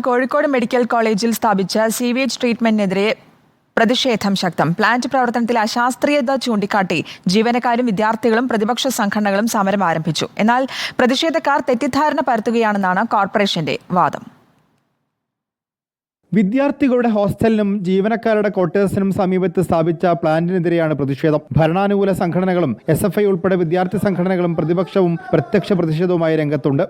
Kozhikode medical കോളേജിൽ സ്ഥാപിച്ച sewage ട്രീറ്റ്മെന്റിനെതിരെ പ്രതിഷേധം ശക്തം. പ്ലാന്റ് പ്രവർത്തനത്തിൽ അശാസ്ത്രീയത ചൂണ്ടിക്കാട്ടി ജീവനക്കാരും വിദ്യാർത്ഥികളും പ്രതിപക്ഷ സംഘടനകളും സമരം ആരംഭിച്ചു. എന്നാൽ പ്രതിഷേധക്കാർ തെറ്റിദ്ധാരണ പരത്തുകയാണെന്നാണ് കോർപ്പറേഷന്റെ വാദം. വിദ്യാർത്ഥികളുടെ ഹോസ്റ്റലിനും ജീവനക്കാരുടെ ക്വാർട്ടേഴ്സിനും സമീപത്ത് സ്ഥാപിച്ച പ്ലാന്റിനെതിരെയാണ് പ്രതിഷേധം. ഭരണാനുകൂല സംഘടനകളും SFI ഉൾപ്പെടെ വിദ്യാർത്ഥി സംഘടനകളും പ്രതിപക്ഷവും പ്രത്യക്ഷ പ്രതിഷേധവുമായി രംഗത്തുണ്ട്.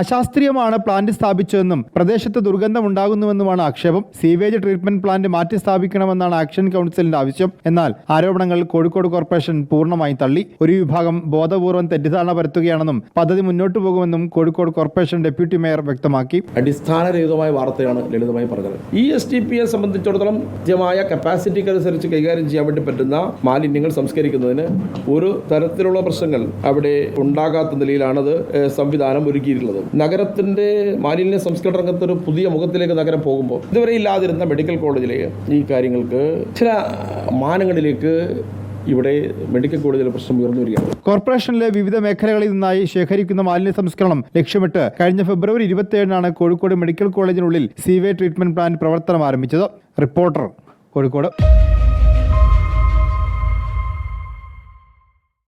അശാസ്ത്രീയമാണ് പ്ലാന്റ് സ്ഥാപിച്ചതെന്നും പ്രദേശത്ത് ദുർഗന്ധമുണ്ടാകുന്നുവെന്നുമാണ് ആക്ഷേപം. സീവേജ് ട്രീറ്റ്മെന്റ് പ്ലാന്റ് മാറ്റി സ്ഥാപിക്കണമെന്നാണ് ആക്ഷൻ കൗൺസിലിന്റെ ആവശ്യം. എന്നാൽ ആരോപണങ്ങൾ കോഴിക്കോട് കോർപ്പറേഷൻ പൂർണ്ണമായും തള്ളി. ഒരു വിഭാഗം ബോധപൂർവ്വം തെറ്റിദ്ധാരണ പരത്തുകയാണെന്നും പദ്ധതി മുന്നോട്ടു പോകുമെന്നും കോഴിക്കോട് കോർപ്പറേഷൻ ഡെപ്യൂട്ടി മേയർ വ്യക്തമാക്കി. അടിസ്ഥാനരഹിതമായ വാർത്തയാണ് ലളിതമായി പറഞ്ഞത്. ഈ STPയെ സംബന്ധിച്ചിടത്തോളം കൃത്യമായ കപ്പാസിറ്റിക്ക് അനുസരിച്ച് കൈകാര്യം ചെയ്യാൻ വേണ്ടി പറ്റുന്ന മാലിന്യങ്ങൾ സംസ്കരിക്കുന്നതിന് ഒരു തരത്തിലുള്ള പ്രശ്നങ്ങൾ അവിടെ ഉണ്ടാകാത്ത നിലയിലാണത് സംവിധാനം ഒരുക്കിയിട്ടുള്ളത്. നഗരത്തിന്റെ മാലിന്യ സംസ്കരണ രംഗത്ത് ഒരു പുതിയ മുഖത്തിലേക്ക് നഗരം പോകുമ്പോൾ ഇതുവരെ ഇല്ലാതിരുന്ന മെഡിക്കൽ കോളേജിലേക്ക് ഈ കാര്യങ്ങൾക്ക് ചില മാനങ്ങളിലേക്ക് ഇവിടെ മെഡിക്കൽ കോളേജിലെ പ്രശ്നം ഉയർന്നു വരികയാണ്. കോർപ്പറേഷനിലെ വിവിധ മേഖലകളിൽ നിന്നായി ശേഖരിക്കുന്ന മാലിന്യ സംസ്കരണം ലക്ഷ്യമിട്ട് കഴിഞ്ഞ ഫെബ്രുവരി 27 കോഴിക്കോട് മെഡിക്കൽ കോളേജിനുള്ളിൽ സീവേജ് ട്രീറ്റ്മെന്റ് പ്ലാന്റ് പ്രവർത്തനം ആരംഭിച്ചത്. റിപ്പോർട്ടർ, കോഴിക്കോട്.